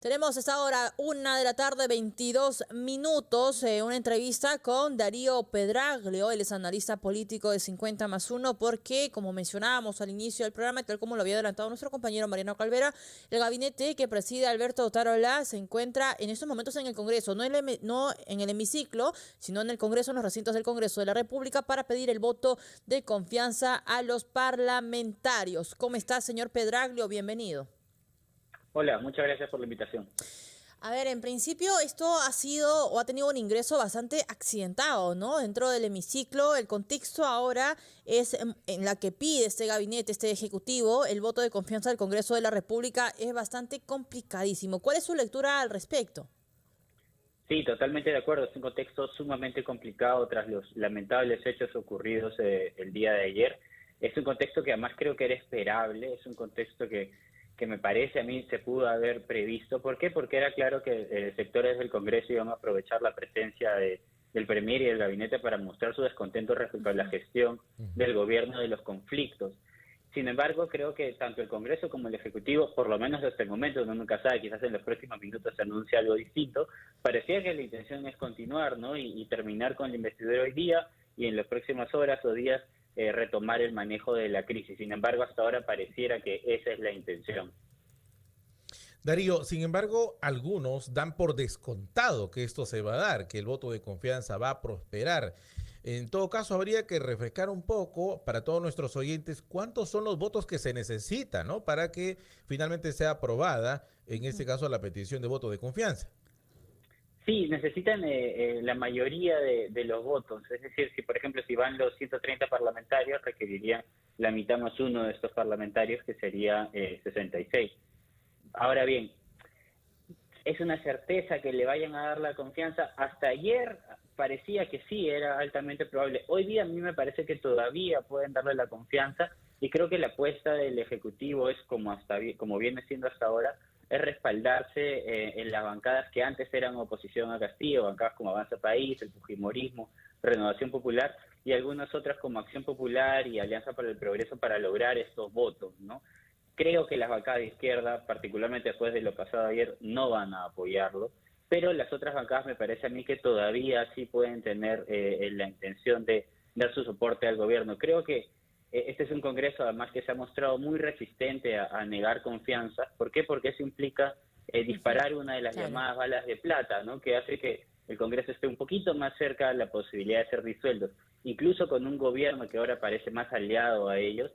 Tenemos esta hora, 1 de la tarde, 22 minutos, una entrevista con Darío Pedraglio. Él es analista político de 50+1, porque, como mencionábamos al inicio del programa, tal como lo había adelantado nuestro compañero Mariano Calvera, el gabinete que preside Alberto Otárola se encuentra en estos momentos en el Congreso, no en el hemiciclo, sino en el Congreso, en los recintos del Congreso de la República, para pedir el voto de confianza a los parlamentarios. ¿Cómo está, señor Pedraglio? Bienvenido. Hola, muchas gracias por la invitación. A ver, en principio esto ha sido o ha tenido un ingreso bastante accidentado, ¿no? Dentro del hemiciclo, el contexto ahora es en la que pide este gabinete, este ejecutivo, el voto de confianza del Congreso de la República es bastante complicadísimo. ¿Cuál es su lectura al respecto? Sí, totalmente de acuerdo. Es un contexto sumamente complicado tras los lamentables hechos ocurridos el día de ayer. Es un contexto que además creo que era esperable, es un contexto que me parece a mí se pudo haber previsto. ¿Por qué? Porque era claro que sectores del Congreso iban a aprovechar la presencia del Premier y del gabinete para mostrar su descontento respecto a la gestión del gobierno de los conflictos. Sin embargo, creo que tanto el Congreso como el Ejecutivo, por lo menos hasta el momento, uno nunca sabe, quizás en los próximos minutos se anuncie algo distinto, parecía que la intención es continuar, ¿no? Y terminar con la investidura hoy día y en las próximas horas o días retomar el manejo de la crisis. Sin embargo, hasta ahora pareciera que esa es la intención. Darío, sin embargo, algunos dan por descontado que esto se va a dar, que el voto de confianza va a prosperar. En todo caso, habría que refrescar un poco para todos nuestros oyentes cuántos son los votos que se necesitan, ¿no? Para que finalmente sea aprobada, en este caso, la petición de voto de confianza. Sí, necesitan la mayoría de los votos. Es decir, si por ejemplo si van los 130 parlamentarios, requerirían la mitad más uno de estos parlamentarios, que sería 66. Ahora bien, es una certeza que le vayan a dar la confianza. Hasta ayer parecía que sí, era altamente probable. Hoy día a mí me parece que todavía pueden darle la confianza, y creo que la apuesta del Ejecutivo es, como viene siendo hasta ahora, es respaldarse en las bancadas que antes eran oposición a Castillo, bancadas como Avanza País, el Fujimorismo, Renovación Popular, y algunas otras como Acción Popular y Alianza para el Progreso, para lograr estos votos, ¿no? Creo que las bancadas de izquierda, particularmente después de lo pasado ayer, no van a apoyarlo, pero las otras bancadas me parece a mí que todavía sí pueden tener la intención de dar su soporte al gobierno. Creo que este es un Congreso además que se ha mostrado muy resistente a negar confianza. ¿Por qué? Porque eso implica disparar una de las llamadas balas de plata, ¿no? Que hace que el Congreso esté un poquito más cerca de la posibilidad de ser disuelto. Incluso con un gobierno que ahora parece más aliado a ellos,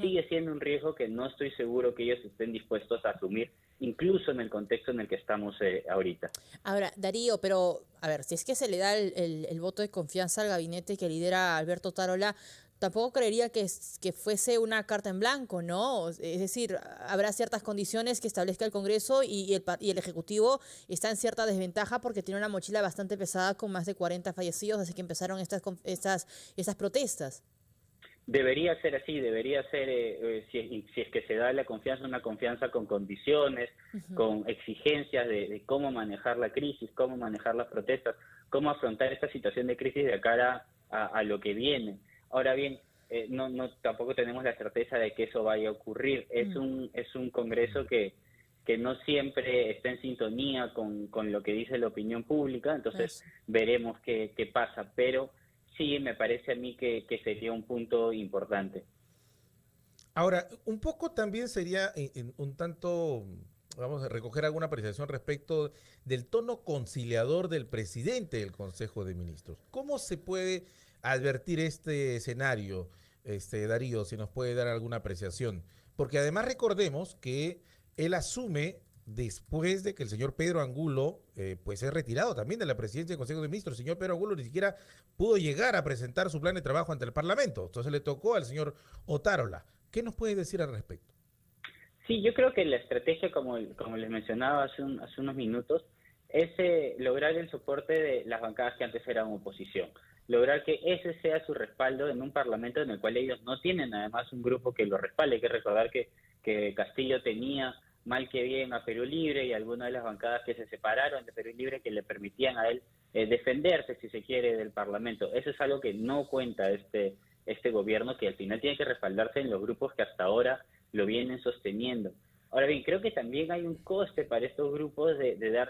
sigue siendo un riesgo que no estoy seguro que ellos estén dispuestos a asumir, incluso en el contexto en el que estamos ahorita. Ahora, Darío, pero a ver, si es que se le da el voto de confianza al gabinete que lidera Alberto Otárola, tampoco creería que fuese una carta en blanco, ¿no? Es decir, habrá ciertas condiciones que establezca el Congreso y el Ejecutivo está en cierta desventaja porque tiene una mochila bastante pesada con más de 40 fallecidos desde que empezaron estas protestas. Debería ser así, debería ser, si es que se da la confianza, una confianza con condiciones, con exigencias de cómo manejar la crisis, cómo manejar las protestas, cómo afrontar esta situación de crisis de cara a lo que viene. Ahora bien, tampoco tenemos la certeza de que eso vaya a ocurrir. Es un Congreso que no siempre está en sintonía con lo que dice la opinión pública, entonces veremos qué pasa, pero sí, me parece a mí que sería un punto importante. Ahora, un poco también sería un tanto, vamos a recoger alguna apreciación respecto del tono conciliador del presidente del Consejo de Ministros. ¿Cómo se puede advertir este escenario, Darío, si nos puede dar alguna apreciación? Porque además recordemos que él asume después de que el señor Pedro Angulo pues es retirado también de la presidencia del Consejo de Ministros. El señor Pedro Angulo ni siquiera pudo llegar a presentar su plan de trabajo ante el Parlamento. Entonces le tocó al señor Otárola. ¿Qué nos puede decir al respecto? Sí, yo creo que la estrategia, como les mencionaba hace unos minutos, es lograr el soporte de las bancadas que antes eran oposición. Lograr que ese sea su respaldo en un Parlamento en el cual ellos no tienen además un grupo que lo respalde. Hay que recordar que Castillo tenía mal que bien a Perú Libre y algunas de las bancadas que se separaron de Perú Libre, que le permitían a él defenderse, si se quiere, del Parlamento. Eso es algo que no cuenta este gobierno, que al final tiene que respaldarse en los grupos que hasta ahora lo vienen sosteniendo. Ahora bien, creo que también hay un coste para estos grupos de dar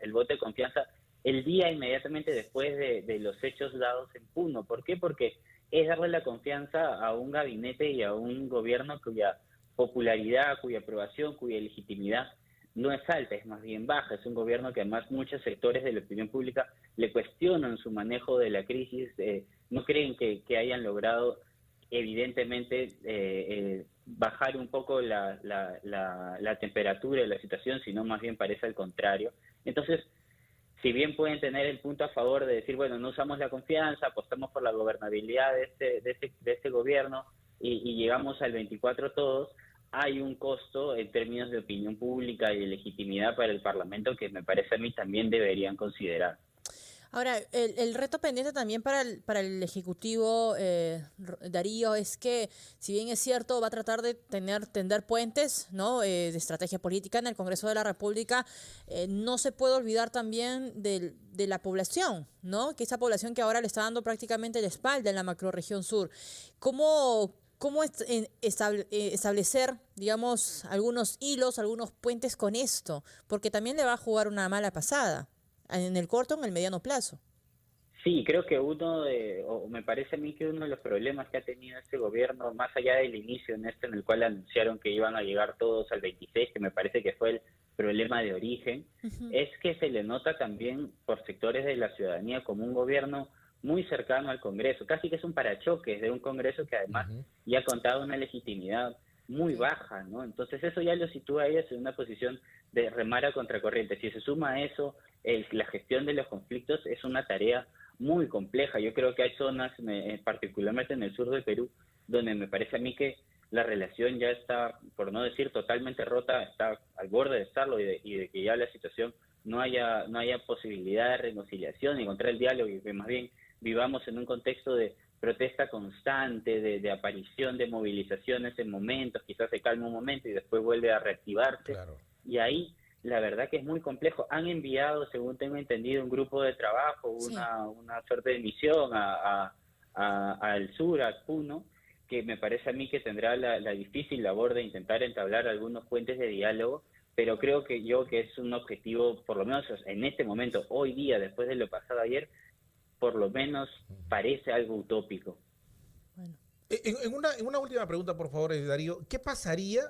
el voto de confianza el día inmediatamente después de los hechos dados en Puno. ¿Por qué? Porque es darle la confianza a un gabinete y a un gobierno cuya popularidad, cuya aprobación, cuya legitimidad no es alta, es más bien baja. Es un gobierno que además muchos sectores de la opinión pública le cuestionan su manejo de la crisis, no creen que hayan logrado evidentemente bajar un poco la temperatura de la situación, sino más bien parece al contrario. Entonces, si bien pueden tener el punto a favor de decir, bueno, no usamos la confianza, apostamos por la gobernabilidad de este gobierno y llegamos al 24 todos, hay un costo en términos de opinión pública y de legitimidad para el Parlamento que me parece a mí también deberían considerar. Ahora, el reto pendiente también para el Ejecutivo, Darío, es que, si bien es cierto, va a tratar de tender puentes, ¿no?, de estrategia política en el Congreso de la República, no se puede olvidar también de la población, ¿no?, que esa población que ahora le está dando prácticamente la espalda en la macrorregión sur. ¿Cómo establecer, digamos, algunos hilos, algunos puentes con esto? Porque también le va a jugar una mala pasada en el corto o en el mediano plazo. Sí, creo que me parece a mí que uno de los problemas que ha tenido este gobierno, más allá del inicio en el cual anunciaron que iban a llegar todos al 26, que me parece que fue el problema de origen, es que se le nota también por sectores de la ciudadanía como un gobierno muy cercano al Congreso, casi que es un parachoques de un Congreso que además ya ha contado una legitimidad muy baja, ¿no? Entonces eso ya lo sitúa a ellos en una posición de remar a contracorriente. Si se suma a eso, la gestión de los conflictos es una tarea muy compleja. Yo creo que hay zonas, particularmente en el sur del Perú, donde me parece a mí que la relación ya está, por no decir totalmente rota, está al borde de estarlo y de que ya la situación no haya posibilidad de reconciliación y encontrar el diálogo, y que más bien vivamos en un contexto de protesta constante, de aparición de movilizaciones en momentos, quizás se calma un momento y después vuelve a reactivarse. Claro. Y ahí la verdad que es muy complejo. Han enviado, según tengo entendido, un grupo de trabajo, una suerte de misión al sur, a Puno, que me parece a mí que tendrá la difícil labor de intentar entablar algunos puentes de diálogo, pero creo que es un objetivo, por lo menos en este momento, hoy día, después de lo pasado ayer, por lo menos parece algo utópico. Bueno. En una última pregunta, por favor, Darío, ¿qué pasaría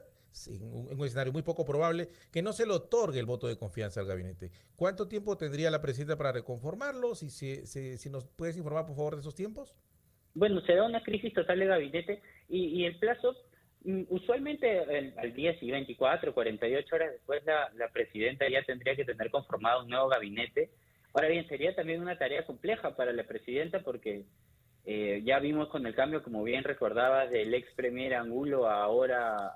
en un escenario muy poco probable que no se le otorgue el voto de confianza al gabinete? ¿Cuánto tiempo tendría la presidenta para reconformarlo? Si nos puedes informar, por favor, de esos tiempos. Bueno, se da una crisis total de gabinete y el plazo, usualmente al día siguiente, 24, 48 horas después, la presidenta ya tendría que tener conformado un nuevo gabinete. Ahora bien, sería también una tarea compleja para la presidenta porque ya vimos con el cambio, como bien recordabas, del ex premier Angulo ahora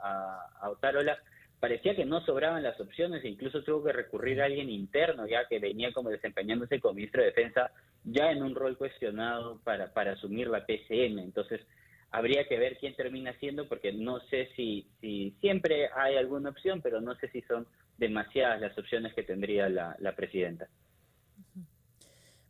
a Otárola, parecía que no sobraban las opciones e incluso tuvo que recurrir a alguien interno, ya que venía como desempeñándose como ministro de Defensa, ya en un rol cuestionado para asumir la PCM. Entonces, habría que ver quién termina siendo, porque no sé si siempre hay alguna opción, pero no sé si son demasiadas las opciones que tendría la presidenta.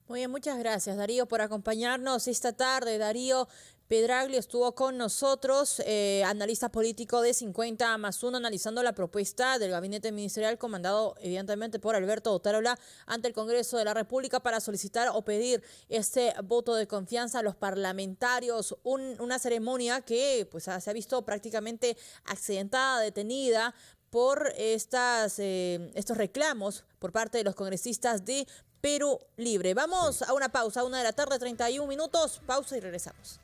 Muy bien, muchas gracias, Darío, por acompañarnos esta tarde. Darío Pedraglio estuvo con nosotros, analista político de 50+1, analizando la propuesta del gabinete ministerial comandado evidentemente por Alberto Otárola ante el Congreso de la República para solicitar o pedir este voto de confianza a los parlamentarios. Una ceremonia que pues se ha visto prácticamente accidentada, detenida por estos reclamos por parte de los congresistas de Perú Libre. Vamos a una pausa, 1 de la tarde, 31 minutos, pausa y regresamos.